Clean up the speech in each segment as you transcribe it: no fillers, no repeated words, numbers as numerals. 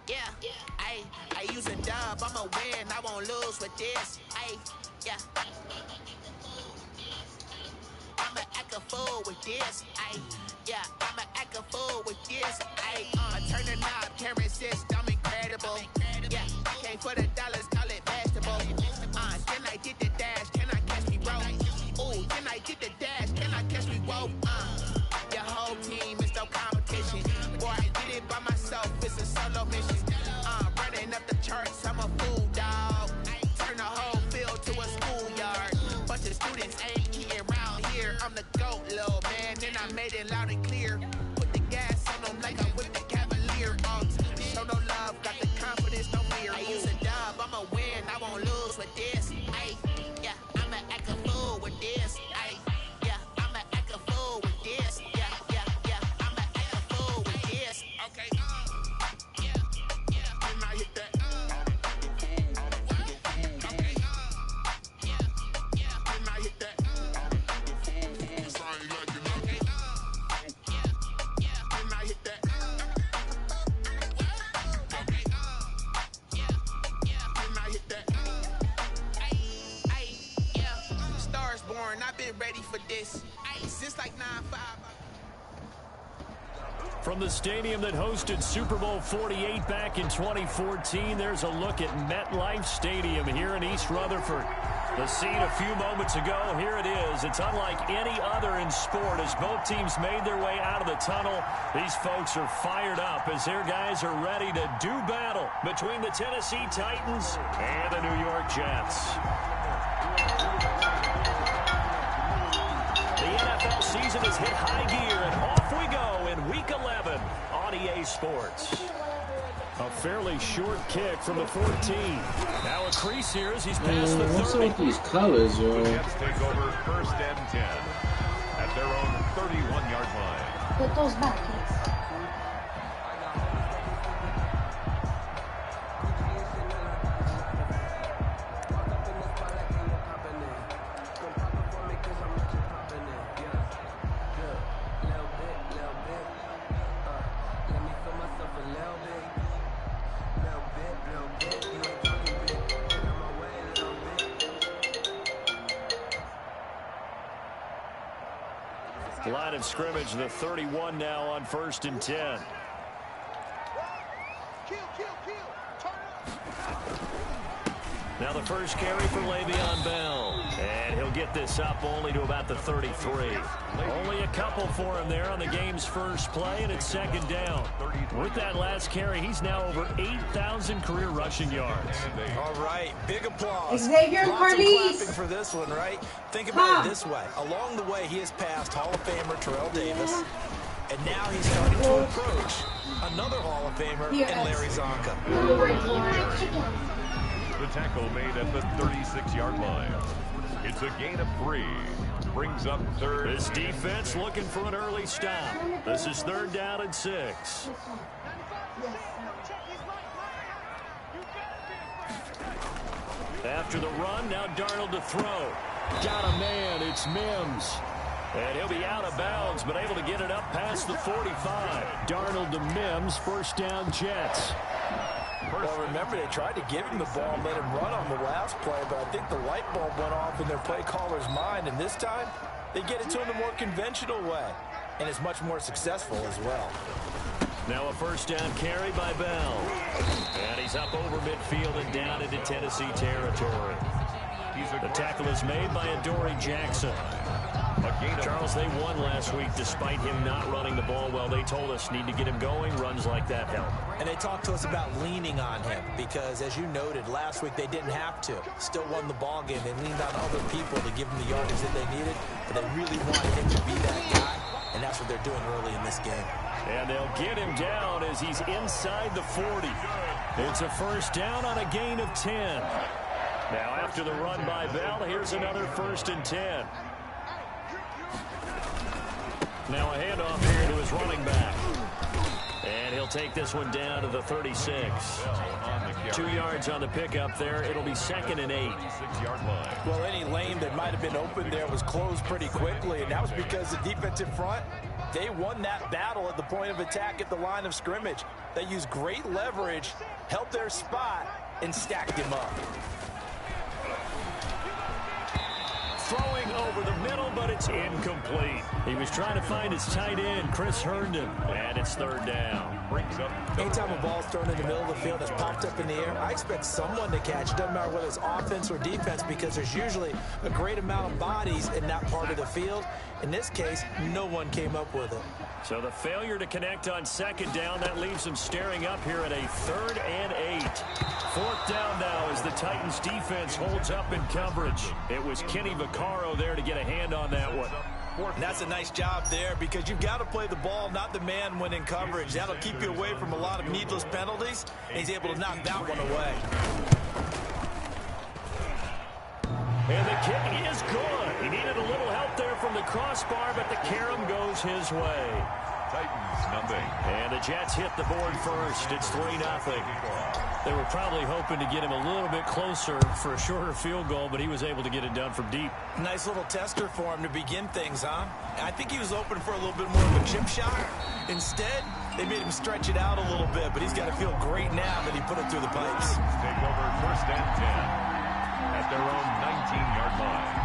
Yeah, I use a dub, I'ma win, I won't lose with this. Yeah. I'ma act a fool with this. Yeah, I'ma act a fool with this. I turn the knob, can't resist, I'm incredible. Yeah, came for the dollars, call it vegetable. Then I did the dash, can I catch me roll? Ooh, then I did the dash, can I catch me roll? Your whole team is no competition. Boy, I did it by myself, it's a solo mission. Running up the charts, I'm a fool, dog. Turn the whole field to a schoolyard. Bunch of students ain't eating around here. I'm the GOAT, little man, then I made it loud and clear. Put the gas on them like I'm with the Cavalier. Show no love, got the confidence, no fear. I use a dub, I'ma win, I won't lose with this. Yeah, I'ma act a fool with this. Yeah, I'ma act a fool with this. Yeah, I'ma act a fool with this. Okay, yeah, and I hit that. Okay, yeah, and I hit that. I've been ready for this since like 9-5. From the stadium that hosted Super Bowl 48 back in 2014, there's a look at MetLife Stadium here in East Rutherford. The scene a few moments ago, here it is. It's unlike any other in sport as both teams made their way out of the tunnel. These folks are fired up as their guys are ready to do battle between the Tennessee Titans and the New York Jets. The NFL season has hit high gear, and off we go in Week 11 on EA Sports. A fairly short kick from the 14. Now a crease here as he's past the 30. What's up with these colors, yo? The Jets take over 1st and 10 at their own 31-yard line. Put those back, kids. Line of scrimmage, the 31 now on 1st and 10. Now the first carry for Le'Veon Bell. And he'll get this up only to about the 33. Only a couple for him there on the game's first play, and it's 2nd down. With that last carry, he's now over 8,000 career rushing yards. All right, big applause. Xavier and Lots of Carlis. clapping for this one, right? Think about it this way. Along the way, he has passed Hall of Famer Terrell Davis, and now he's starting to approach another Hall of Famer in Larry Zonka. The tackle made at the 36-yard line. It's a gain of 3. Brings up 3rd. This defense looking for an early stop. This is 3rd down and 6. After the run, now Darnold to throw. Got a man, it's Mims. And he'll be out of bounds, but able to get it up past the 45. Darnold to Mims, 1st down Jets. Well, remember, they tried to give him the ball and let him run on the last play, but I think the light bulb went off in their play caller's mind, and this time, they get it to him the more conventional way, and it's much more successful as well. Now a 1st down carry by Bell. And he's up over midfield and down into Tennessee territory. The tackle is made by Adoree Jackson. Charles, they won last week despite him not running the ball well. They told us need to get him going. Runs like that help. And they talked to us about leaning on him because, as you noted, last week they didn't have to. Still won the ball game. They leaned on other people to give them the yardage that they needed, but they really wanted him to be that guy, and that's what they're doing early in this game. And they'll get him down as he's inside the 40. It's a 1st down on a gain of 10. Now after the run by Bell, here's another 1st and 10. Now a handoff here to his running back. And he'll take this one down to the 36. 2 yards on the pickup there. It'll be 2nd and 8. Well, any lane that might have been open there was closed pretty quickly, and that was because the defensive front They won that battle at the point of attack at the line of scrimmage. They used great leverage, held their spot, and stacked him up. Throwing over the middle, but it's incomplete. He was trying to find his tight end, Chris Herndon, and it's third down. Anytime a ball's thrown in the middle of the field that's popped up in the air, I expect someone to catch. It doesn't matter whether it's offense or defense, because there's usually a great amount of bodies in that part of the field. In this case, no one came up with it. So the failure to connect on second down, that leaves them staring up here at a 3rd and 8. Fourth down now as the Titans defense holds up in coverage. It was Kenny Vaccaro there to get a hand on that one. And that's a nice job there, because you've got to play the ball, not the man when in coverage. That'll keep you away from a lot of needless penalties, and he's able to knock that one away. And the kick is good. He needed a little help there from the crossbar, but the carom goes his way. Titans, nothing. And the Jets hit the board first. It's 3-0. They were probably hoping to get him a little bit closer for a shorter field goal, but he was able to get it done from deep. Nice little tester for him to begin things, huh? I think he was open for a little bit more of a chip shot. Instead, they made him stretch it out a little bit, but he's got to feel great now that he put it through the pipes. Take over 1st and 10 at their own 19-yard line.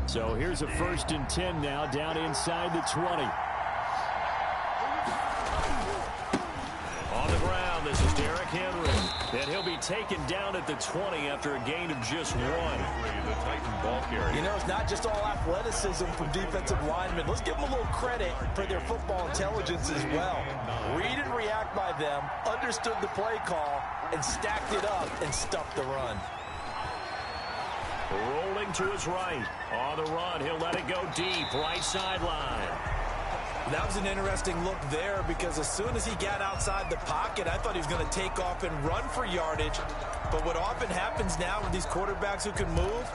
So here's a 1st and 10 now, down inside the 20. On the ground, this is Derrick Henry. And he'll be taken down at the 20 after a gain of just 1. The Titan ball carrier. You know, it's not just all athleticism from defensive linemen. Let's give them a little credit for their football intelligence as well. Read and react by them, understood the play call, and stacked it up and stuffed the run. Rolling to his right. On the run, he'll let it go deep, right sideline. That was an interesting look there, because as soon as he got outside the pocket, I thought he was going to take off and run for yardage. But what often happens now with these quarterbacks who can move,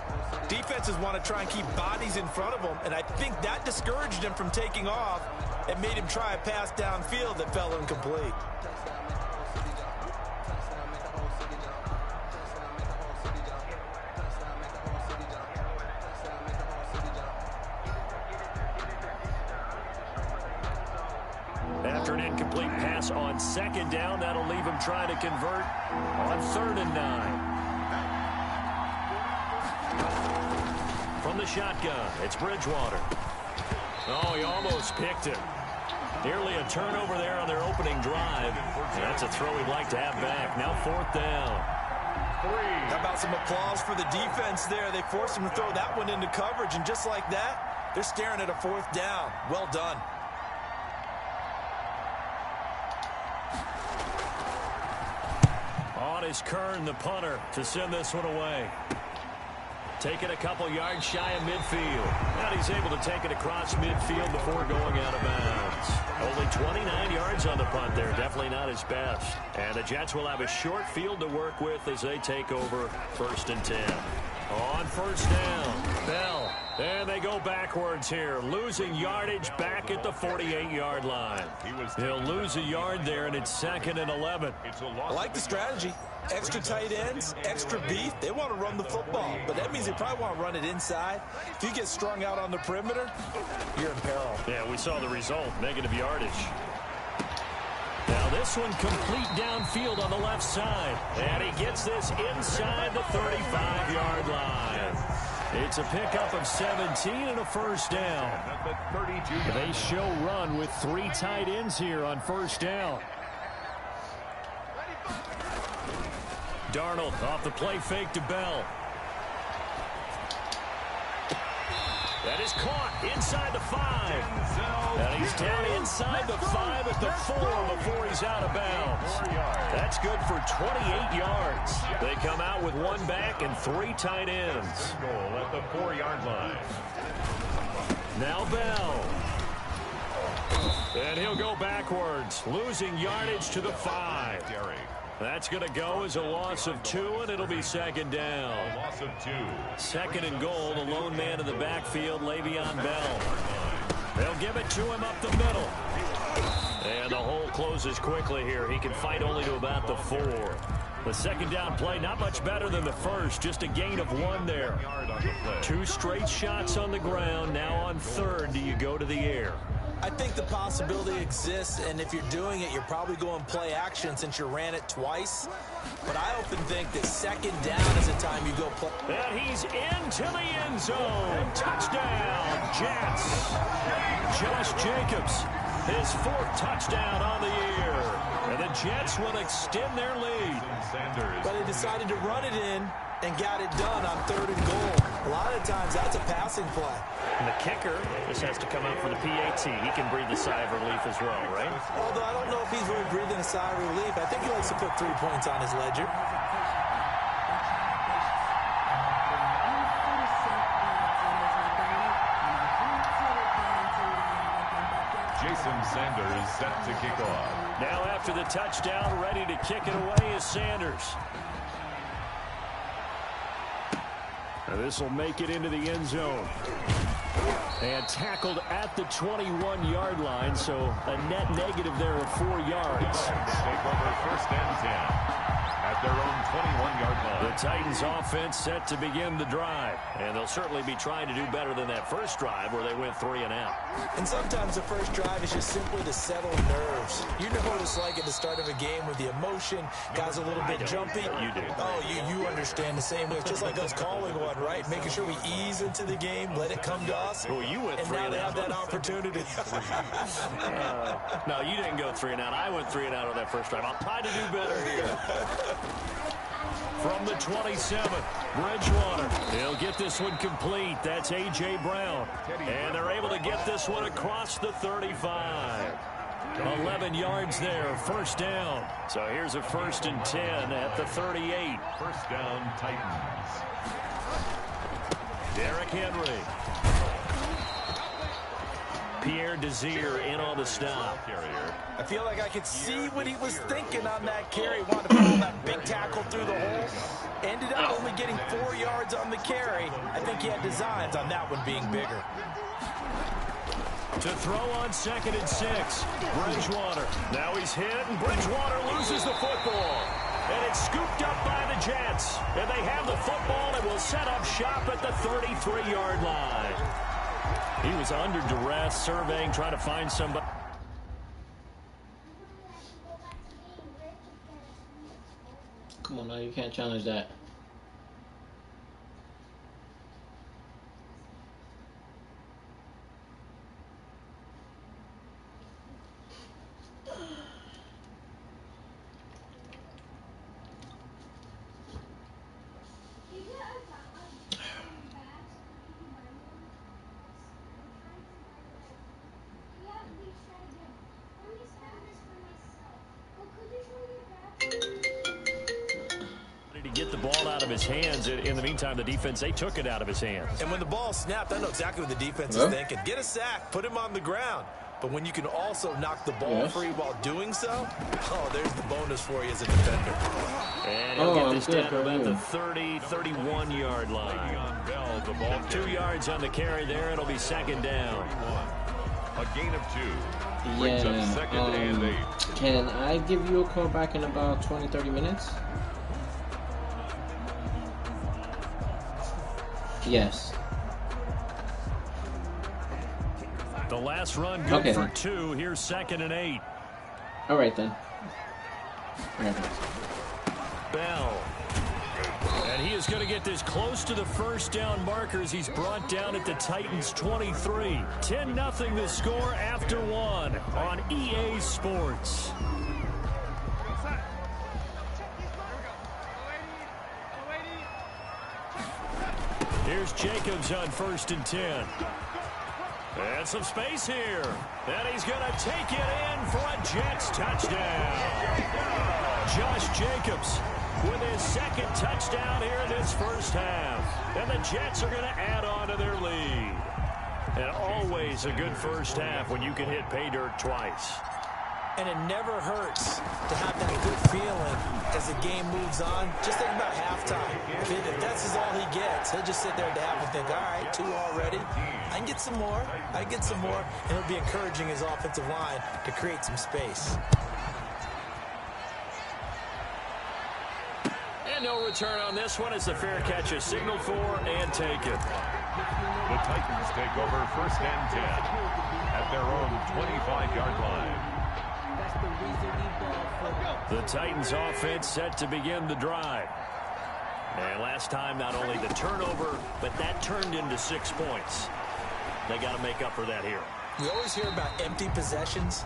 defenses want to try and keep bodies in front of them, and I think that discouraged him from taking off and made him try a pass downfield that fell incomplete. After an incomplete pass on second down, that'll leave him trying to convert on 3rd and 9. From the shotgun, it's Bridgewater. Oh, he almost picked it. Nearly a turnover there on their opening drive. That's a throw he'd like to have back. Now 4th down. How about some applause for the defense there? They forced him to throw that one into coverage, and just like that, they're staring at a 4th down. Well done. On is Kern, the punter, to send this one away. Taking a couple yards shy of midfield. And he's able to take it across midfield before going out of bounds. Only 29 yards on the punt there. Definitely not his best. And the Jets will have a short field to work with as they take over 1st and 10. On 1st down, Bell. And they go backwards here, losing yardage back at the 48-yard line. He'll lose a yard there, and it's 2nd and 11. I like the strategy. Extra tight ends, extra beef. They want to run the football, but that means they probably want to run it inside. If you get strung out on the perimeter, you're in peril. Yeah, we saw the result, negative yardage. Now this one complete downfield on the left side. And he gets this inside the 35-yard line. It's a pickup of 17 and a 1st down. They show run with 3 tight ends here on 1st down. Darnold off the play fake to Bell. That is caught inside the 5. And he's down inside the 5 at the 4 before he's out of bounds. That's good for 28 yards. They come out with 1 back and 3 tight ends. Goal at the 4-yard line. Now Bell. And he'll go backwards, losing yardage to the 5. That's going to go as a loss of 2, and it'll be second down. A loss of 2. Second and goal, the lone man in the backfield, Le'Veon Bell. They'll give it to him up the middle. And the hole closes quickly here. He can fight only to about the 4. The second down play, not much better than the first. Just a gain of 1 there. 2 straight shots on the ground. Now on third, do you go to the air? I think the possibility exists, and if you're doing it, you're probably going play action since you ran it twice. But I often think that second down is the time you go play. And he's into the end zone. Touchdown, Jets. Josh Jacobs, his 4th touchdown on the year. And the Jets will extend their lead. But he decided to run it in and got it done on 3rd and goal. A lot of times that's a passing play. And the kicker just has to come out for the PAT. He can breathe a sigh of relief as well, right? Although I don't know if he's really breathing a sigh of relief. I think he likes to put 3 points on his ledger. Jason Sanders set to kick off. Now after the touchdown, ready to kick it away is Sanders. Now this will make it into the end zone. And tackled at the 21-yard line, so a net negative there of 4 yards. Take over 1st and 10 at their own 21-yard line. The Titans offense set to begin the drive. And they'll certainly be trying to do better than that first drive where they went 3 and out. And sometimes the first drive is just simply to settle nerves. You know what it's like at the start of a game with the emotion. Guys a little bit jumpy. You do. Oh, you understand the same way. It's just like us calling one, right? Making sure we ease into the game, let it come to us. Well, you went and 3 now and they out. have that opportunity. No, you didn't go 3 and out. I went 3 and out on that first drive. I'll try to do better here. From the 27, Bridgewater. They'll get this one complete. That's A.J. Brown. And they're able to get this one across the 35. 11 yards there, first down. So here's a 1st and 10 at the 38. First down, Titans. Derrick Henry. Pierre Desir in on the stop. I feel like I could see what he was thinking on that carry. Wanted to pull that big tackle through the hole. Ended up only getting 4 yards on the carry. I think he had designs on that one being bigger. To throw on 2nd and 6. Bridgewater. Now he's hit, and Bridgewater loses the football. And it's scooped up by the Jets. And they have the football and will set up shop at the 33-yard line. He was under duress, surveying, trying to find somebody. Come on now, you can't challenge that. Get the ball out of his hands. In the meantime, the defense, they took it out of his hands. And when the ball snapped, I know exactly what the defense is thinking. Get a sack, put him on the ground. But when you can also knock the ball free while doing so, oh, there's the bonus for you as a defender. And he'll get this down to about the 30, 31-yard line. 2 yards on the carry there. It'll be second down. A gain of 2. Brings up 2nd and 8. Can I give you a call back in about 20-30 minutes? Yes. The last run good for 2. Here's 2nd and 8. All right, then. All right. Bell. And he is going to get this close to the first down markers. He's brought down at the Titans 23. 10-0 the score after 1 on EA Sports. Here's Jacobs on 1st and 10. And some space here. And he's going to take it in for a Jets touchdown. Josh Jacobs with his 2nd touchdown here in this first half. And the Jets are going to add on to their lead. And always a good first half when you can hit pay dirt twice. And it never hurts to have that good feeling as the game moves on. Just think about halftime. If this is all he gets, he'll just sit there at the half and think, all right, 2 already. I can get some more. I can get some more. And he'll be encouraging his offensive line to create some space. And no return on this one as the fair catch is signaled for and taken. The Titans take over 1st and 10 at their own 25-yard line. The Titans offense set to begin the drive. And last time, not only the turnover, but that turned into 6 points. They got to make up for that here. We always hear about empty possessions,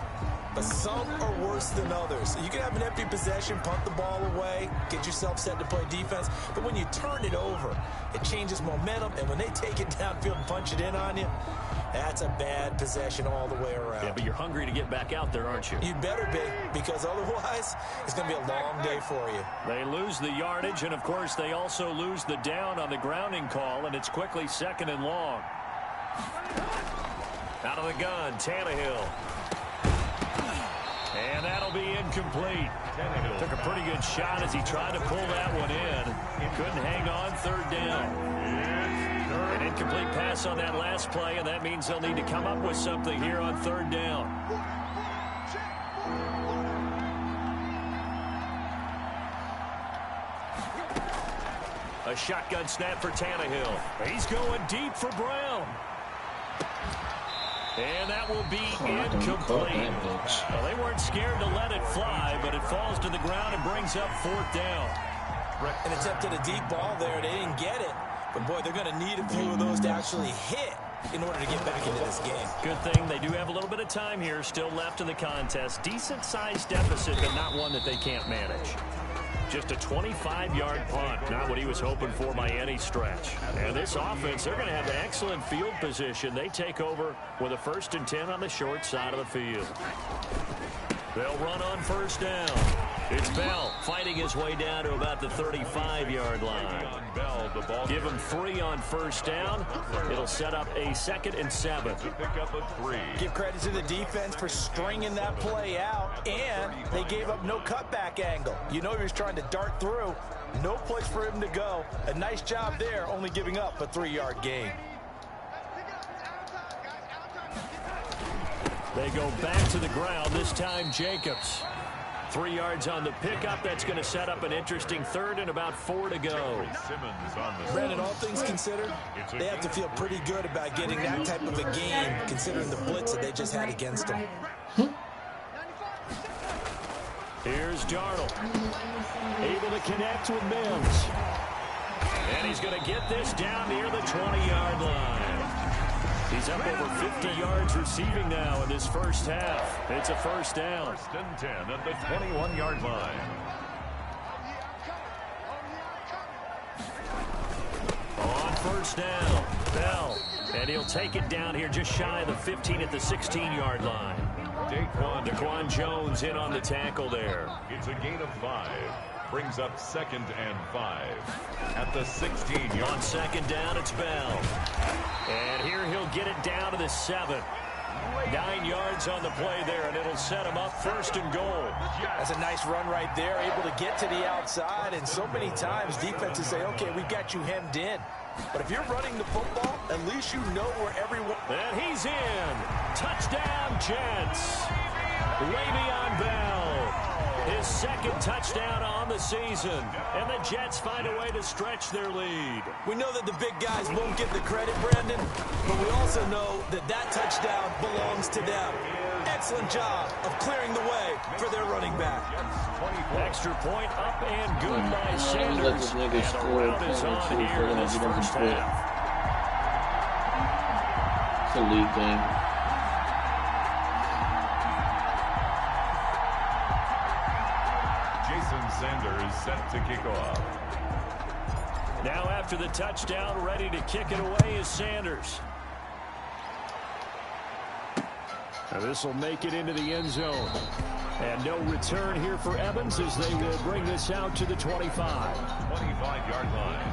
but some are worse than others. You can have an empty possession, punt the ball away, get yourself set to play defense, but when you turn it over, it changes momentum, and when they take it downfield and punch it in on you, that's a bad possession all the way around. Yeah, but you're hungry to get back out there, aren't you? You better be, because otherwise, it's going to be a long day for you. They lose the yardage, and, of course, they also lose the down on the grounding call, and it's quickly 2nd and long. Out of the gun, Tannehill. And that'll be incomplete. Tannehill took a pretty good shot as he tried to pull that one in. Couldn't hang on, 3rd down. An incomplete pass on that last play, and that means they'll need to come up with something here on 3rd down. A shotgun snap for Tannehill. He's going deep for Brown. And that will be incomplete. Well, they weren't scared to let it fly, but it falls to the ground and brings up 4th down. And attempted a deep ball there. They didn't get it. But, boy, they're going to need a few of those to actually hit in order to get back into this game. Good thing they do have a little bit of time here still left in the contest. Decent-sized deficit, but not one that they can't manage. Just a 25-yard punt, not what he was hoping for by any stretch. And this offense, they're going to have excellent field position. They take over with a 1st and 10 on the short side of the field. They'll run on 1st down. It's Bell fighting his way down to about the 35-yard line. Give him 3 on 1st down. It'll set up a 2nd and 7. Pick up a 3. Give credit to the defense for stringing that play out, and they gave up no cutback angle. You know he was trying to dart through. No place for him to go. A nice job there, only giving up a 3-yard gain. They go back to the ground, this time Jacobs. 3 yards on the pickup. That's going to set up an interesting 3rd and about 4 to go. Brandon, all things considered, they have to feel pretty good about getting that type of a game, considering the blitz that they just had against them. Here's Darnold. Able to connect with Mims. And he's going to get this down near the 20-yard line. He's up over 50 yards receiving now in this 1st half. It's a 1st down. 1st and 10 at the 21-yard line. On 1st down, Bell. And he'll take it down here just shy of the 15 at the 16-yard line. Daquan Jones in on the tackle there. It's a gain of 5. Brings up 2nd and 5 at the 16-yard. On 2nd down, it's Bell. And here he'll get it down to the 7. 9 yards on the play there, and it'll set him up 1st and goal. That's a nice run right there, able to get to the outside, and so many times defenses say, okay, we've got you hemmed in. But if you're running the football, at least you know where everyone... And he's in. Touchdown, Jets. Le'Veon Bell. His 2nd touchdown on the season. And the Jets find a way to stretch their lead. We know that the big guys won't get the credit, Brandon, but we also know that that touchdown belongs to them. Excellent job of clearing the way for their running back. Extra point up and good by Sanders. Let this nigga score And is on here in this 1st half. It's a league game. Sanders set to kick off. Now after the touchdown, ready to kick it away is Sanders. Now this will make it into the end zone. And no return here for Evans as they will bring this out to the 25. 25-yard line.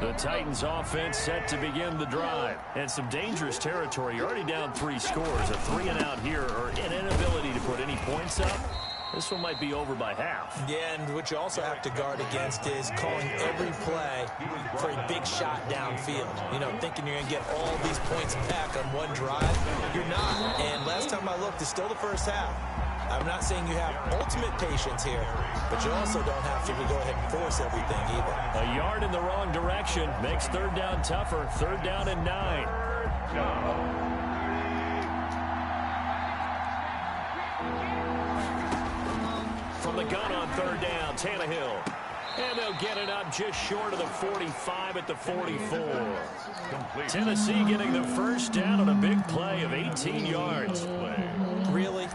The Titans offense set to begin the drive. And some dangerous territory. You're already down 3 scores. A 3-and-out here or an inability to put any points up. This one might be over by half. Yeah, and what you also have to guard against is calling every play for a big shot downfield. You know, thinking you're going to get all these points back on one drive. You're not. And last time I looked, it's still the first half. I'm not saying you have ultimate patience here, but you also don't have to go ahead and force everything either. A yard in the wrong direction makes third down tougher. 3rd down and 9. From the gun on 3rd down, Tannehill. And they'll get it up just short of the 45 at the 44. Tennessee getting the first down on a big play of 18 yards. Really?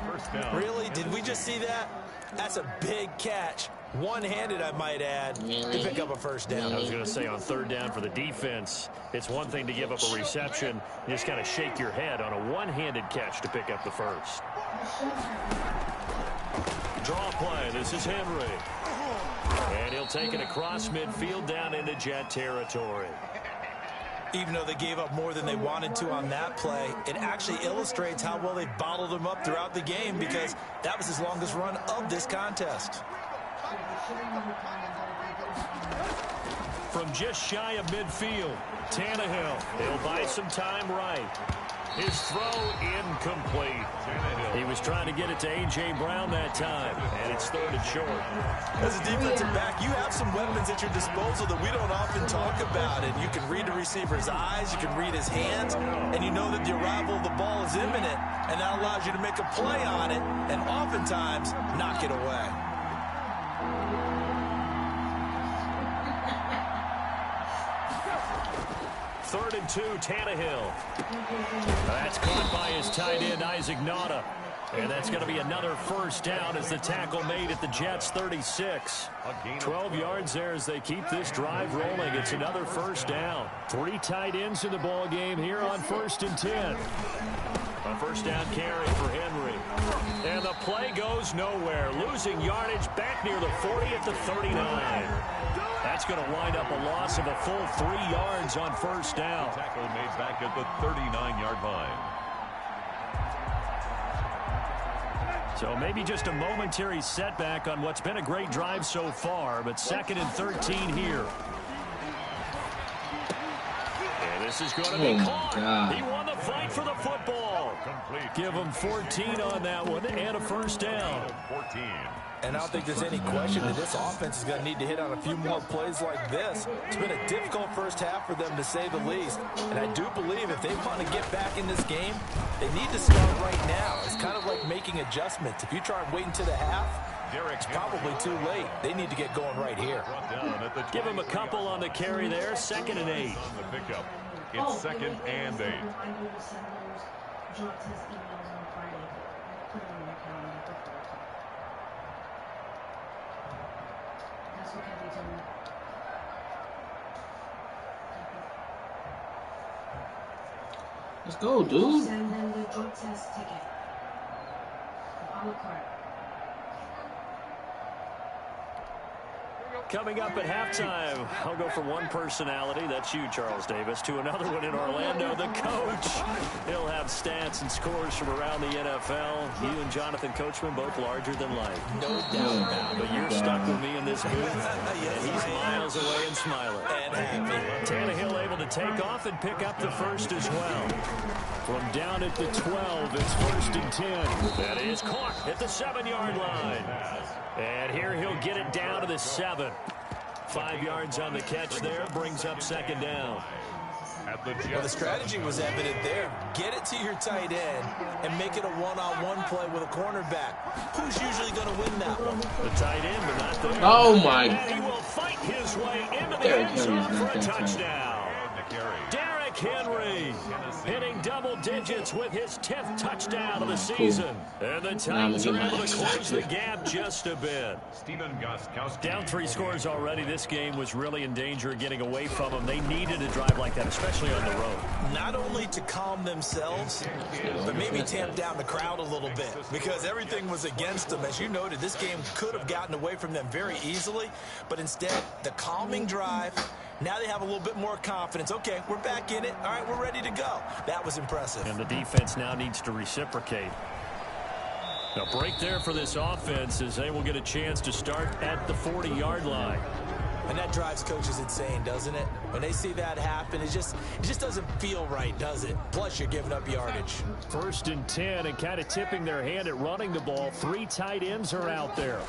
Really? Did we just see that? That's a big catch. One-handed, I might add, to pick up a first down. I was going to say on 3rd down for the defense, it's one thing to give up a reception. You just got to shake your head on a one-handed catch to pick up the first. Draw play. This is Henry. And he'll take it across midfield down into Jet territory. Even though they gave up more than they wanted to on that play, it actually illustrates how well they bottled them up throughout the game because that was his longest run of this contest. From just shy of midfield, Tannehill. He'll buy some time right. His throw incomplete. He was trying to get it to A.J. Brown that time, and it's 3rd and short. As a defensive back, you have some weapons at your disposal that we don't often talk about, and you can read the receiver's eyes, you can read his hands, and you know that the arrival of the ball is imminent, and that allows you to make a play on it, and oftentimes knock it away. Third and 2, Tannehill. That's caught by his tight end, Isaac Nauta. And that's going to be another first down as the tackle made at the Jets' 36. 12 yards there as they keep this drive rolling. It's another first down. 3 tight ends in the ball game here on 1st and 10. A first down carry for Henry. And the play goes nowhere. Losing yardage back near the 40 at the 39. That's going to wind up a loss of a full 3 yards on first down. Tackle made back at the 39-yard line. So maybe just a momentary setback on what's been a great drive so far, but 2nd and 13 here. And this is going to be caught. He won the fight for the football. Complete. Give him 14 on that one and a first down. 14. And I don't think there's any question that this offense is going to need to hit on a few more plays like this. It's been a difficult first half for them, to say the least. And I do believe if they want to get back in this game, they need to start right now. It's kind of like making adjustments. If you try and wait until the half, it's probably too late. They need to get going right here. Give him a couple on the carry there. 2nd and 8. On the pickup, it's 2nd and 8. Let's go, dude. Send them the drug test ticket. On the card. Coming up at halftime, I'll go from one personality, that's you, Charles Davis, to another one in Orlando, the coach. He'll have stats and scores from around the NFL. You and Jonathan Coachman, both larger than life. No doubt about it. But you're stuck with me in this booth, and he's miles away and smiling. And happy. Tannehill able to take off and pick up the first as well. From down at the 12, it's 1st and 10. That is caught at the 7-yard line. And here he'll get it down to the 7. 5 yards on the catch there, brings up 2nd down. Well, the strategy was evident there. Get it to your tight end and make it a one-on-one play with a cornerback. Who's usually going to win that one? The tight end, but not there. Oh, my. And he will fight his way into the end zone for a touchdown. Derrick Henry hitting double digits with his 10th touchdown of the season. And the Titans are able to close the gap just a bit. Down 3 scores already. This game was really in danger of getting away from them. They needed a drive like that, especially on the road. Not only to calm themselves, but maybe tamp down the crowd a little bit because everything was against them. As you noted, this game could have gotten away from them very easily, but instead, the calming drive, Now they have a little bit more confidence. Okay, we're back in it. All right, we're ready to go. That was impressive. And the defense now needs to reciprocate. A break there for this offense as they will get a chance to start at the 40-yard line. And that drives coaches insane, doesn't it? When they see that happen, it just doesn't feel right, does it? Plus, you're giving up yardage. 1st and 10, and kind of tipping their hand at running the ball. 3 tight ends are out there.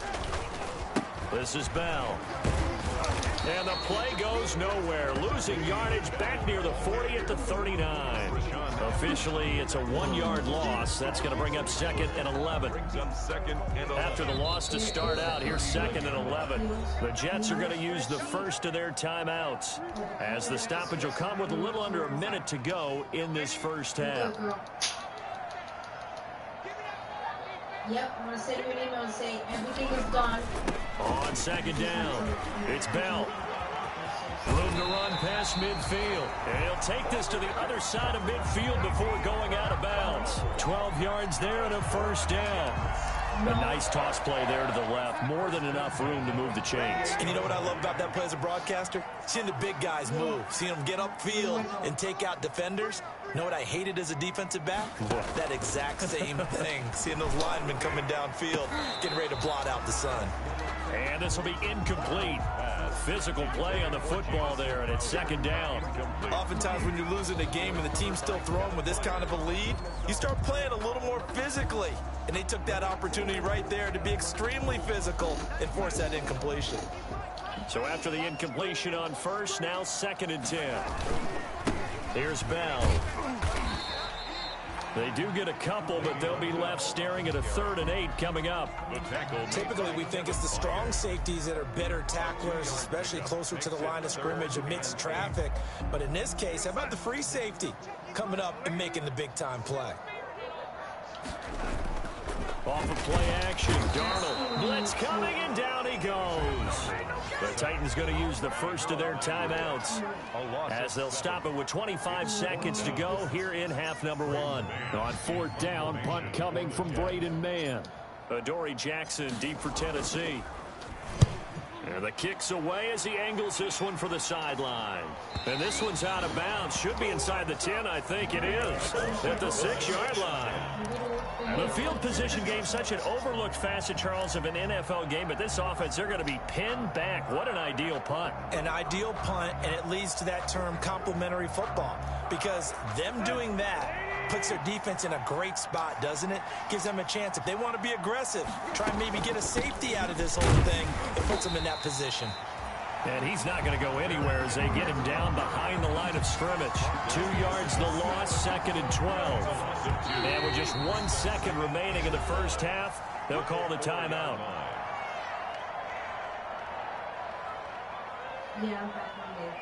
This is Bell. And the play goes nowhere. Losing yardage back near the 40 at the 39. Officially, it's a 1-yard loss. That's going to bring up 2nd and 11. After the loss to start out, here's 2nd and 11. The Jets are going to use the first of their timeouts, as the stoppage will come with a little under a minute to go in this first half. Yep, I'm going to send you an email and say everything is done. On 2nd down, it's Bell. Room to run past midfield. And he'll take this to the other side of midfield before going out of bounds. 12 yards there and a 1st down. A nice toss play there to the left. More than enough room to move the chains. And you know what I love about that play as a broadcaster? Seeing the big guys move. Seeing them get upfield and take out defenders. You know what I hated as a defensive back? That exact same thing. Seeing those linemen coming downfield, getting ready to blot out the sun. And this will be incomplete. Physical play on the football there, and it's 2nd down. Oftentimes when you're losing a game and the team's still throwing with this kind of a lead, you start playing a little more physically. And they took that opportunity right there to be extremely physical and force that incompletion. So after the incompletion on 1st, now 2nd and 10. Here's Bell. They do get a couple, but they'll be left staring at a 3rd and 8 coming up. Typically, we think it's the strong safeties that are better tacklers, especially closer to the line of scrimmage amidst traffic. But in this case, how about the free safety coming up and making the big-time play? Off of play action, Darnold. Blitz coming, and down he goes. The Titans going to use the first of their timeouts, as they'll stop it with 25 seconds to go here in half number 1. On 4th down, punt coming from Braden Mann. Adoree Jackson deep for Tennessee. And the kick's away as he angles this one for the sideline. And this one's out of bounds. Should be inside the 10, I think it is. At the 6-yard line. The field position game, such an overlooked facet, Charles, of an NFL game. But this offense, they're going to be pinned back. What an ideal punt. An ideal punt, and it leads to that term complementary football. Because them doing that puts their defense in a great spot, doesn't it? Gives them a chance. If they want to be aggressive, try and maybe get a safety out of this whole thing, it puts them in that position. And he's not going to go anywhere as they get him down behind the line of scrimmage. 2 yards the loss, 2nd and 12. And with just 1 second remaining in the first half, they'll call the timeout. Yeah, I'm back Monday.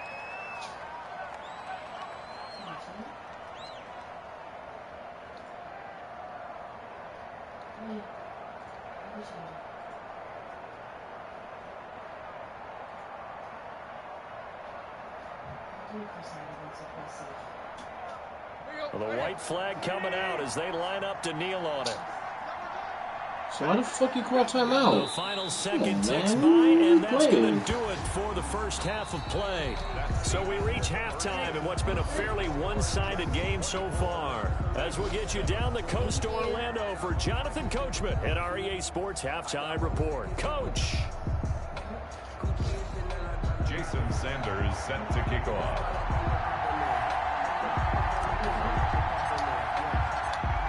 Well, the white flag coming out as they line up to kneel on it. So why the fuck you call timeout? The final second ticks by, and that's going to do it for the first half of play. So we reach halftime in what's been a fairly one-sided game so far. As we'll get you down the coast to Orlando for Jonathan Coachman at our EA Sports Halftime Report. Coach. Jason Sanders set to kick off.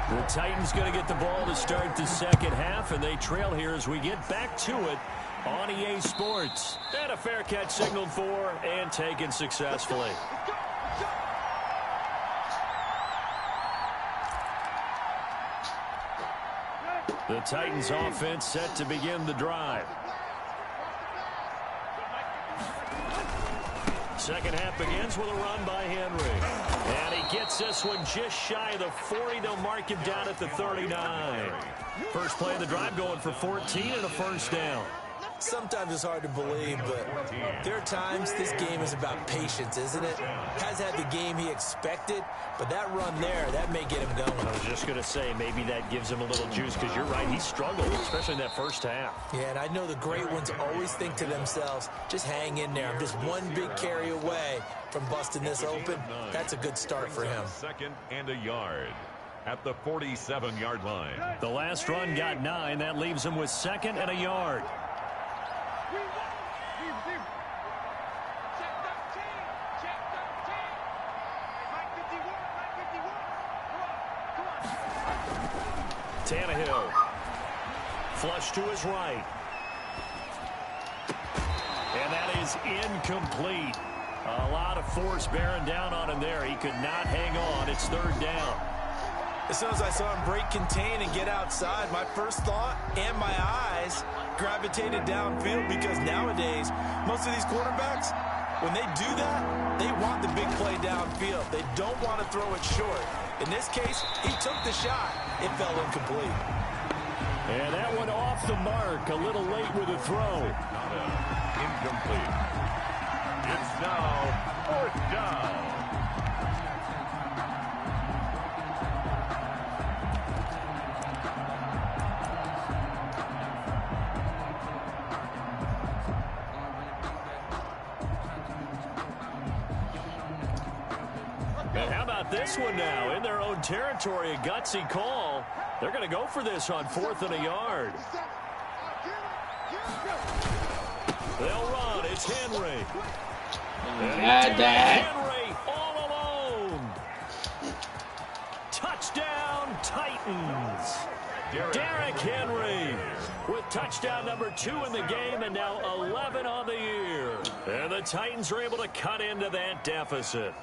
The Titans going to get the ball to start the second half, and they trail here as we get back to it on EA Sports. And a fair catch signaled for and taken successfully. The Titans offense set to begin the drive. Second half begins with a run by Henry. And he gets this one just shy of the 40. They'll mark him down at the 39. First play of the drive going for 14 and a first down. Sometimes it's hard to believe, but there are times this game is about patience, isn't it? Has had the game he expected, but that run there, that may get him going. I was just going to say, maybe that gives him a little juice, because you're right, he struggled, especially in that first half. Yeah, and I know the great ones always think to themselves, just hang in there. I'm just one big carry away from busting this open. That's a good start for him. 2nd and a yard at the 47-yard line. The last run got 9. That leaves him with 2nd and a yard. Tannehill. Flush to his right. And that is incomplete. A lot of force bearing down on him there. He could not hang on. It's 3rd down. As soon as I saw him break contain and get outside, my first thought and my eyes gravitated downfield, because nowadays, most of these quarterbacks, when they do that, they want the big play downfield. They don't want to throw it short. In this case, he took the shot. It fell incomplete. And that one off the mark. A little late with a throw. Incomplete. It's now 4th down. And how about this one now? In their own territory, a gutsy call. They're going to go for this on 4th and a yard. They'll run. It's Henry. Henry all alone. Touchdown, Titans. Derrick Henry with touchdown number 2 in the game, and now 11 on the year. And the Titans are able to cut into that deficit.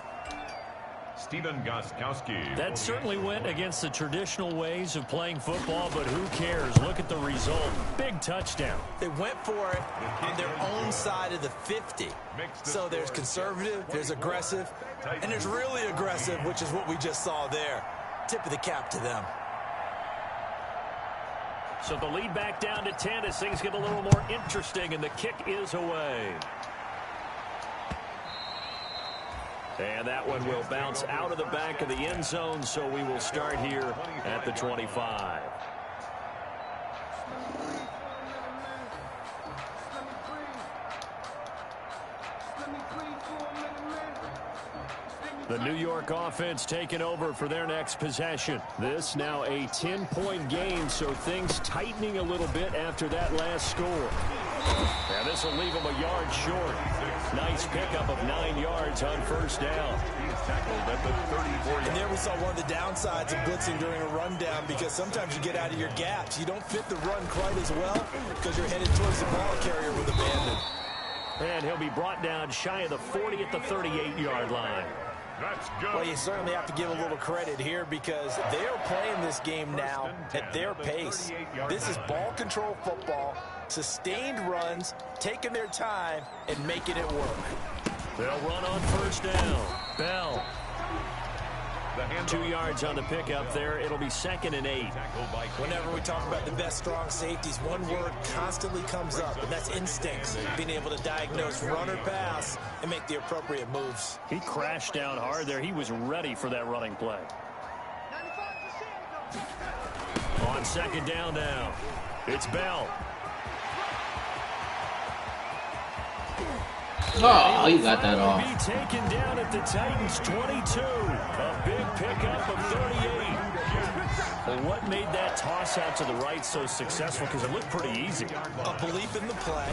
Stephen Gostkowski. That certainly went against the traditional ways of playing football, but who cares? Look at the result. Big touchdown. They went for it on their own side of the 50. So there's conservative, there's aggressive, and there's really aggressive, which is what we just saw there. Tip of the cap to them. So the lead back down to 10 as things get a little more interesting, and the kick is away. And that one will bounce out of the back of the end zone, so we will start here at the 25. The New York offense taking over for their next possession. This now a 10-point game, so things tightening a little bit after that last score. And this will leave them a yard short. Nice pickup of 9 yards on 1st down. He's tackled at the 34. And there we saw one of the downsides of blitzing during a rundown, because sometimes you get out of your gaps. You don't fit the run quite as well because you're headed towards the ball carrier with abandon. And he'll be brought down shy of the 40 at the 38-yard line. That's good. Well, you certainly have to give a little credit here, because they are playing this game now at their pace. This is ball control football, sustained runs, taking their time, and making it work. They'll run on 1st down. Bell. 2 yards on the pickup there. It'll be 2nd and 8. Whenever we talk about the best strong safeties, one word constantly comes up, and that's instincts. Being able to diagnose run or pass and make the appropriate moves. He crashed down hard there. He was ready for that running play. On 2nd down now, it's Bell. Oh, he got that off. Be taken down at the Titans 22. A big pickup of 38. Well, what made that toss out to the right so successful? Because it looked pretty easy. A belief in the play,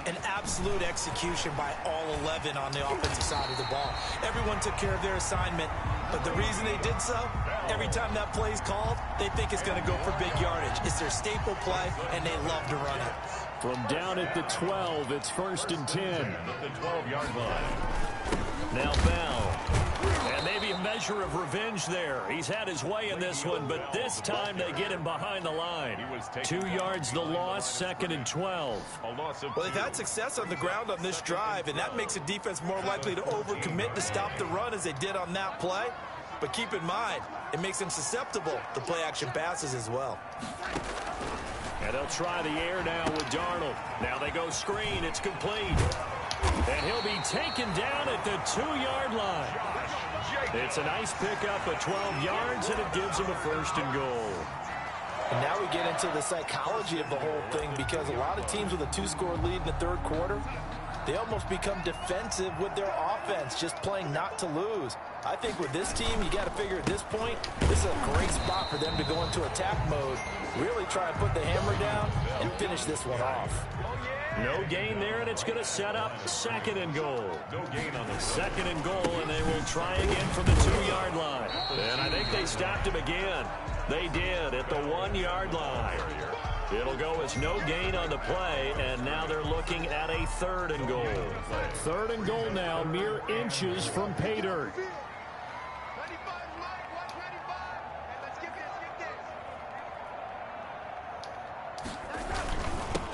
an absolute execution by all 11 on the offensive side of the ball. Everyone took care of their assignment, but the reason they did so, every time that play is called, they think it's going to go for big yardage. It's their staple play, and they love to run it. From down at the 12, it's 1st and 10. At the 12-yard line. Now Bell. And maybe a measure of revenge there. He's had his way in this one, but this time they get him behind the line. 2 yards the loss, 2nd and 12. Well, they've had success on the ground on this drive, and that makes a defense more likely to overcommit to stop the run as they did on that play. But keep in mind, it makes them susceptible to play-action passes as well. And they'll try the air now with Darnold. Now they go screen. It's complete. And he'll be taken down at the 2-yard line. It's a nice pickup of 12 yards, and it gives him a 1st and goal. And now we get into the psychology of the whole thing, because a lot of teams with a 2-score lead in the 3rd quarter, they almost become defensive with their offense, just playing not to lose. I think with this team, you got to figure at this point, this is a great spot for them to go into attack mode, really try and put the hammer down and finish this one off. No gain there, and it's going to set up 2nd and goal. No gain on the 2nd and goal, and they will try again from the 2-yard line. And I think they stopped him again. They did at the 1-yard line. It'll go as no gain on the play, and now they're looking at a 3rd and goal. 3rd and goal now, mere inches from pay dirt.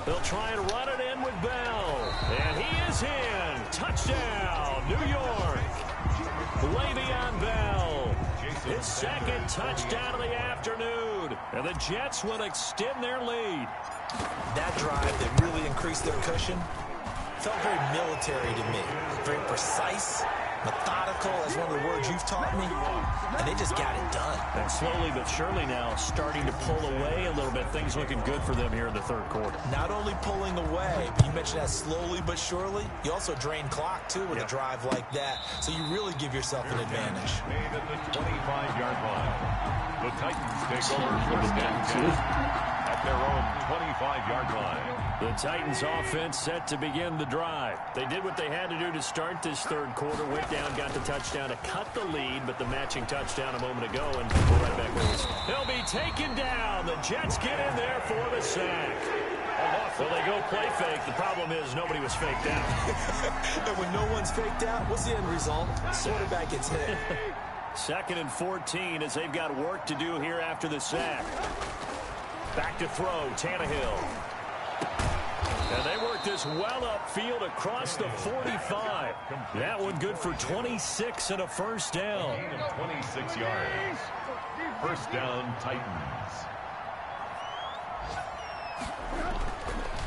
They'll try and run it in with Bell. And he is in. Touchdown, New York. Le'Veon Bell. His 2nd touchdown of the afternoon. And the Jets will extend their lead. That drive that really increased their cushion felt very military to me. Very precise, methodical, that's one of the words you've taught me. And they just got it done. And slowly but surely now starting to pull away a little bit. Things looking good for them here in the 3rd quarter. Not only pulling away, but you mentioned that slowly but surely. You also drain clock, too, with a drive like that. So you really give yourself an advantage. made at the 25-yard line. The Titans take over 1st and 10 at their own 25-yard line. The Titans offense set to begin the drive. They did what they had to do to start this 3rd quarter. Went down, got the touchdown to cut the lead, but the matching touchdown a moment ago, and we're right back with us. He'll be taken down. The Jets get in there for the sack. Well, they go play fake. The problem is nobody was faked out. And when no one's faked out, what's the end result? Quarterback gets hit. 2nd and 14 as they've got work to do here after the sack. Back to throw, Tannehill. And they work this well upfield across the 45. That one good for 26 and a 1st down. Gain of 26 yards. 1st down, Titans.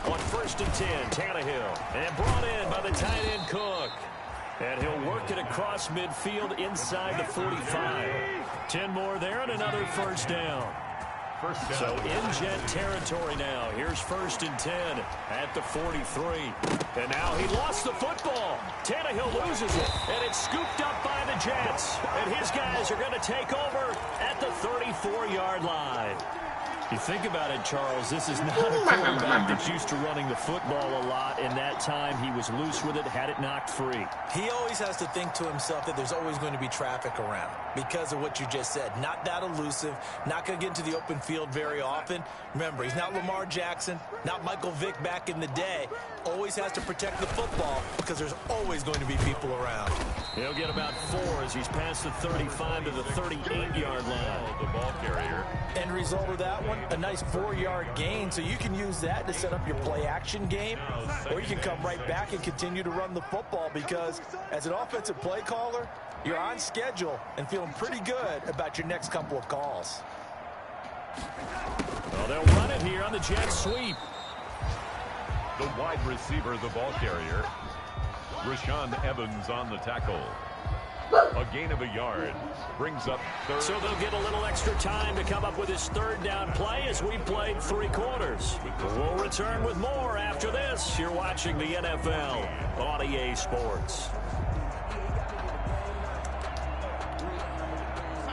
On 1st and 10, Tannehill. And brought in by the tight end Cook. And he'll work it across midfield inside the 45. 10 more there and another 1st down. So in Jet territory now. Here's 1st and 10 at the 43. And now he lost the football. Tannehill loses it. And it's scooped up by the Jets. And his guys are going to take over at the 34-yard line. You think about it, Charles, this is not a quarterback that's used to running the football a lot. In that time, he was loose with it, had it knocked free. He always has to think to himself that there's always going to be traffic around because of what you just said. Not that elusive, not going to get into the open field very often. Remember, he's not Lamar Jackson, not Michael Vick back in the day. Always has to protect the football because there's always going to be people around. He'll get about 4 as he's past the 35 to the 38-yard line. The ball carrier. End result of that one, a nice 4-yard gain, so you can use that to set up your play-action game, or you can come right back and continue to run the football because as an offensive play caller, you're on schedule and feeling pretty good about your next couple of calls. Well, they'll run it here on the jet sweep. The wide receiver, the ball carrier. Rashaan Evans on the tackle. A gain of a yard. Brings up 3rd. So they'll get a little extra time to come up with his 3rd down play as we played 3 quarters. We'll return with more after this. You're watching the NFL on EA Sports.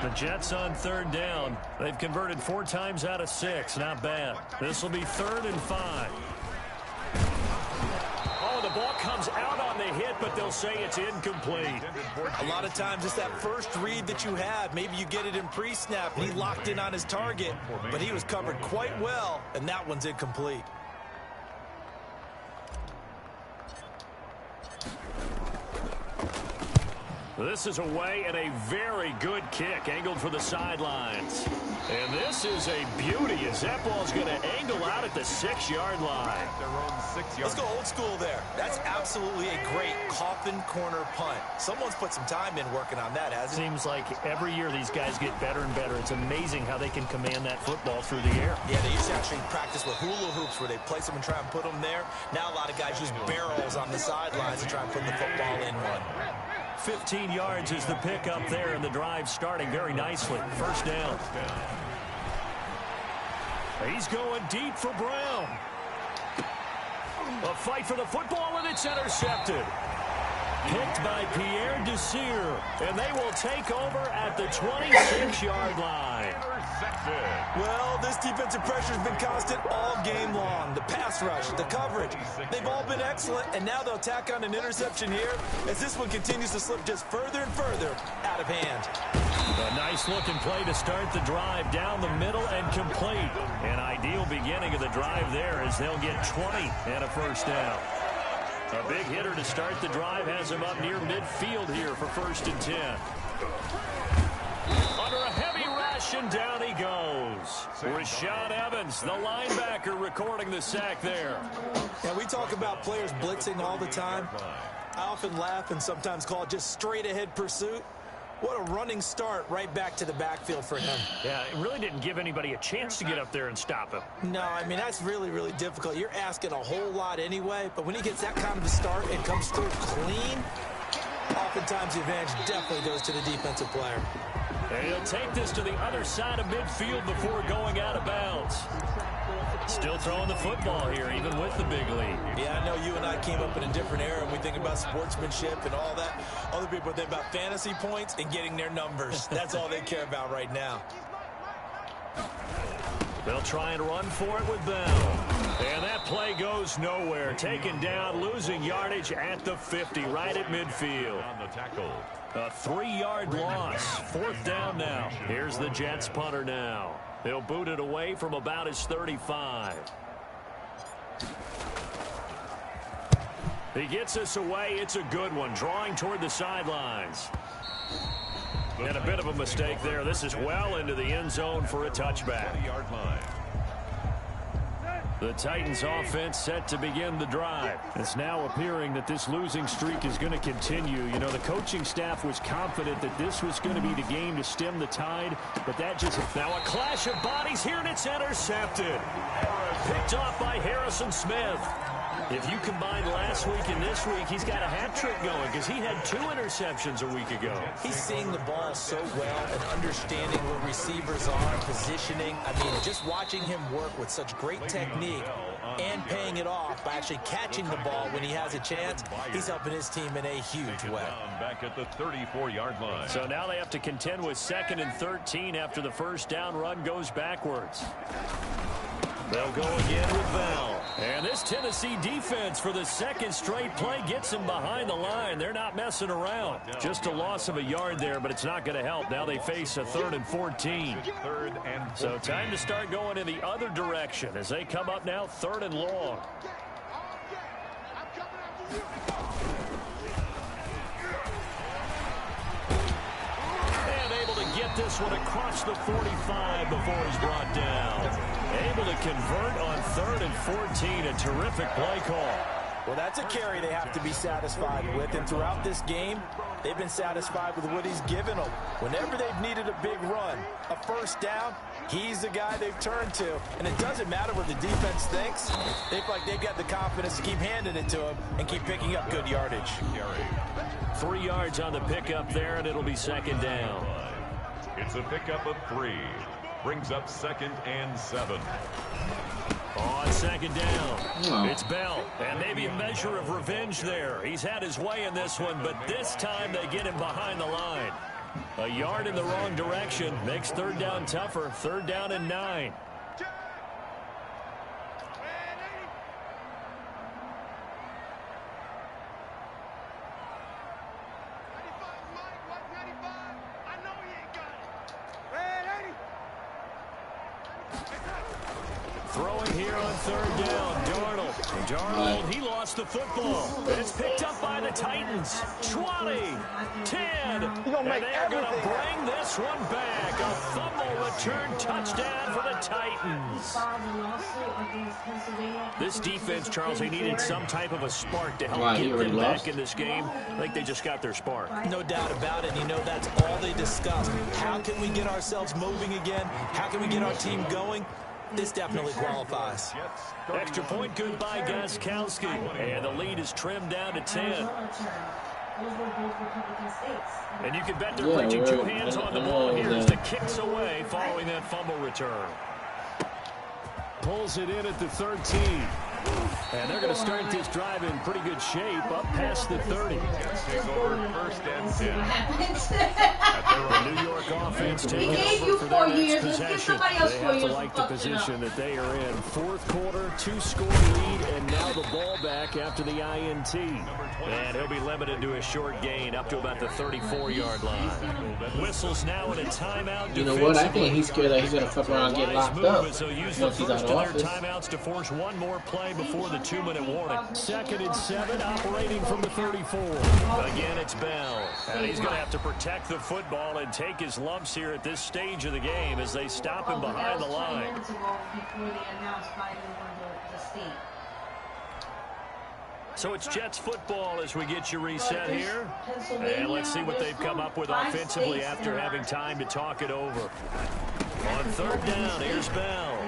The Jets on 3rd down. They've converted 4 times out of 6. Not bad. This will be 3rd and 5. Oh, the ball comes out on the hit, but they'll say it's incomplete. A lot of times it's that first read that you have. Maybe you get it in pre-snap, and he locked in on his target, but he was covered quite well, and that one's incomplete. This is away and a very good kick angled for the sidelines. And this is a beauty as that ball's going to angle out at the 6-yard line. Their own 6-yard. Let's go old school there. That's absolutely a great coffin corner punt. Someone's put some time in working on that, hasn't it? Seems like every year these guys get better and better. It's amazing how they can command that football through the air. Yeah, they used to actually practice with hula hoops where they place them and try and put them there. Now a lot of guys use barrels on the sidelines to try and put the football in one. 15 yards is the pickup there, and the drive starting very nicely. First down. He's going deep for Brown. A fight for the football, and it's intercepted. Picked by Pierre Desir, and they will take over at the 26-yard line. Well, this defensive pressure has been constant all game long. The pass rush, the coverage, they've all been excellent, and now they'll tack on an interception here as this one continues to slip just further and further out of hand. A nice-looking play to start the drive down the middle and complete. An ideal beginning of the drive there as they'll get 20 and a first down. A big hitter to start the drive has him up near midfield here for 1st and 10. Under a heavy rush, and down he goes. Rashaan Evans, the linebacker, recording the sack there. Yeah, we talk about players blitzing all the time. I often laugh and sometimes call it just straight-ahead pursuit. What a running start right back to the backfield for him. Yeah, it really didn't give anybody a chance to get up there and stop him. No, I mean, that's really, really difficult. You're asking a whole lot anyway, but when he gets that kind of a start and comes through clean, oftentimes the advantage definitely goes to the defensive player. And he'll take this to the other side of midfield before going out of bounds. Still throwing the football here, even with the big lead. Yeah, I know you and I came up in a different era, and we think about sportsmanship and all that. Other people think about fantasy points and getting their numbers. That's all they care about right now. They'll try and run for it with Bell. And that play goes nowhere. Taken down, losing yardage at the 50, right at midfield. On the tackle. A 3-yard loss. 4th down now. Here's the Jets punter now. He'll boot it away from about his 35. He gets us away. It's a good one. Drawing toward the sidelines. And a bit of a mistake there. This is well into the end zone for a touchback. 20-yard line. The Titans offense set to begin the drive. It's now appearing that this losing streak is going to continue. You know, the coaching staff was confident that this was going to be the game to stem the tide, but that just... Now a clash of bodies here, and it's intercepted. Picked off by Harrison Smith. If you combine last week and this week, he's got a hat trick going because he had 2 interceptions a week ago. He's seeing the ball so well and understanding where receivers are, positioning. I mean, just watching him work with such great technique and paying it off by actually catching the ball when he has a chance, he's helping his team in a huge way. Back at the 34-yard line. So now they have to contend with 2nd and 13 after the first down run goes backwards. They'll go again with Bell. And this Tennessee defense for the 2nd straight play gets him behind the line. They're not messing around. Just a loss of a yard there, but it's not going to help. Now they face a 3rd and 14. So time to start going in the other direction as they come up now 3rd and long. And able to get this one across the 45 before he's brought down. Able to convert on 3rd and 14. A terrific play call. Well, that's a carry they have to be satisfied with, and throughout this game, they've been satisfied with what he's given them. Whenever they've needed a big run, a first down, he's the guy they've turned to. And it doesn't matter what the defense thinks. They feel like they've got the confidence to keep handing it to him and keep picking up good yardage. 3 yards on the pickup there, and it'll be 2nd down. It's a pickup of 3. Brings up 2nd and 7. On 2nd down, it's Bell, and maybe a measure of revenge there. He's had his way in this one, but this time they get him behind the line. A yard in the wrong direction makes 3rd down tougher. 3rd down and 9. Throwing here on third down. Darnold, he lost the football. It's picked up by the Titans. 20, 10, and they're going to bring this one back. A fumble return touchdown for the Titans. This defense, Charles, they needed some type of a spark to help get them back in this game. I think they just got their spark. No doubt about it. You know, that's all they discussed. How can we get ourselves moving again? How can we get our team going? This definitely qualifies. Extra point good by Gostkowski. And the lead is trimmed down to 10. And you can bet they're placing two hands on the ball here as the kick's away following that fumble return. Pulls it in at the 13. And they're going to start this drive in pretty good shape up past the 30. Take over first and 10. The New York offense taking over for their next possession. They have to like the position that they are in. Fourth quarter, 2-score lead, and now the ball back after the INT. And he'll be limited to a short gain up to about the 34-yard line. Whistles now in a timeout. You know what? I think he's scared that he's going to fuck around and get locked up. So use the first of their timeouts to force one more play before the 2-minute warning. 2nd and 7, operating from the 34. Again, it's Bell. And he's going to have to protect the football and take his lumps here at this stage of the game as they stop him behind the line. So it's Jets football as we get you reset here. And let's see what they've come up with offensively after having time to talk it over. On third down, here's Bell.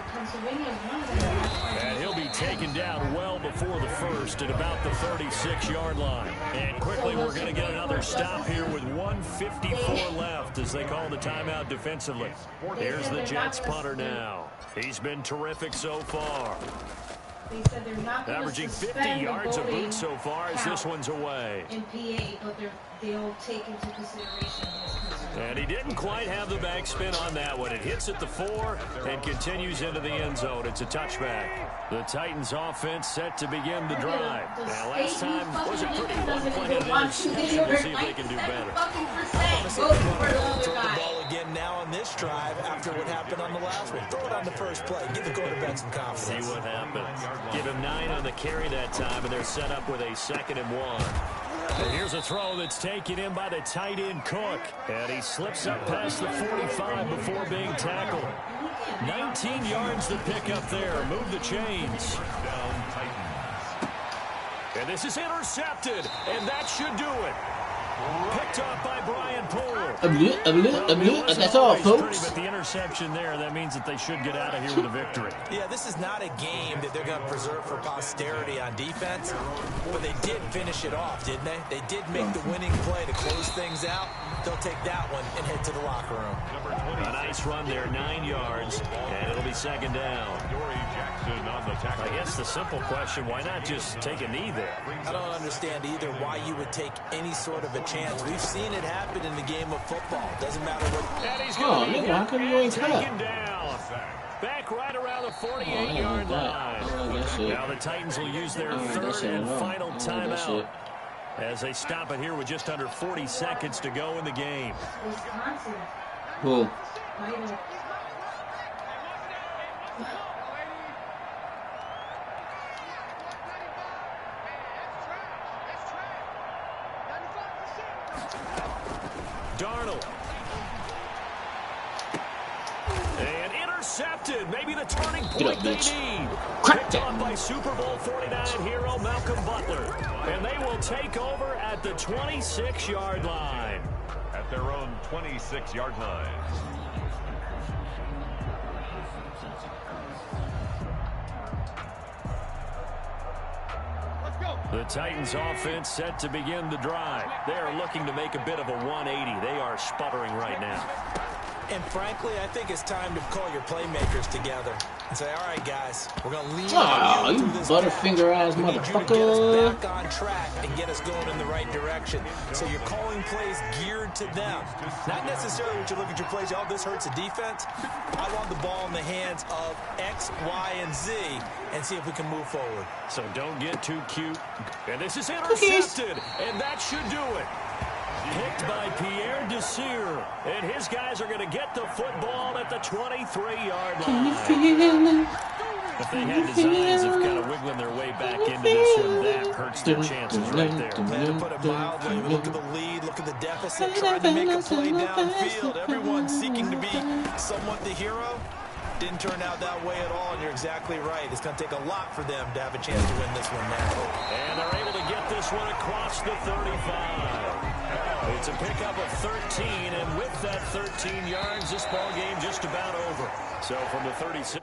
And he'll be taken down well before the first at about the 36-yard line. And quickly, we're going to get another stop here with 1:54 left as they call the timeout defensively. Here's the Jets punter now. He's been terrific so far. They said they're not going averaging 50 yards a boot so far as this one's away. In PA, but they'll take into consideration his concern. And he didn't quite have the backspin on that one. It hits at the 4 and continues into the end zone. It's a touchback. The Titans offense set to begin the drive. Now, last time was a pretty one-pointed interception. We'll see if they can do better. Throw the ball again now on this drive after what happened on the last one. Throw it on the first play. Give the quarterback some confidence. See what happens. Give him 9 on the carry that time, and they're set up with a 2nd and 1. And here's a throw that's taken in by the tight end Cook. And he slips up past the 45 before being tackled. 19 yards to pick up there. Move the chains. And this is intercepted. And that should do it. Picked off by Brian Poole. That's all, folks. But the interception there, that means that they should get out of here with a victory. Yeah, this is not a game that they're going to preserve for posterity on defense, but they did finish it off, didn't they? They did make the winning play to close things out. They'll take that one and head to the locker room. A nice run there, 9 yards, and it'll be 2nd down. I guess the simple question, why not just take a knee there? I don't understand either why you would take any sort of a chance. We've seen it happen in the game of football. Doesn't matter what. Nigga, how come you ain't taken down? Back right around the 48-yard line. Now the Titans will use their 3rd and final timeout as they stop it here with just under 40 seconds to go in the game. Cool. Darnold. And intercepted. Maybe the turning point they need. Picked off by Super Bowl 49 hero Malcolm Butler. And they will take over at the 26-yard line. At their own 26-yard line. The Titans offense set to begin the drive. They are looking to make a bit of a 180. They are sputtering right now. And frankly, I think it's time to call your playmakers together and say, all right, guys, we're going to lean on you through this butterfinger-ass motherfucker. Get us back on track and get us going in the right direction. So you're calling plays geared to them. Not necessarily when you look at your plays, oh, this hurts the defense. I want the ball in the hands of X, Y, and Z and see if we can move forward. So don't get too cute. And this is intercepted, and that should do it. Picked by Pierre Desir, and his guys are going to get the football at the 23-yard line. Can you feel it? If they had designs of kind of wiggling their way back into this one, that hurts their chances right there. Man, to put it mildly, look at the lead, look at the deficit, trying to make a play downfield. Everyone seeking to be somewhat the hero. Didn't turn out that way at all, and you're exactly right. It's going to take a lot for them to have a chance to win this one now. And they're able to get this one across the 35. It's a pickup of 13, and with that 13 yards, this ball game just about over. So from the 36.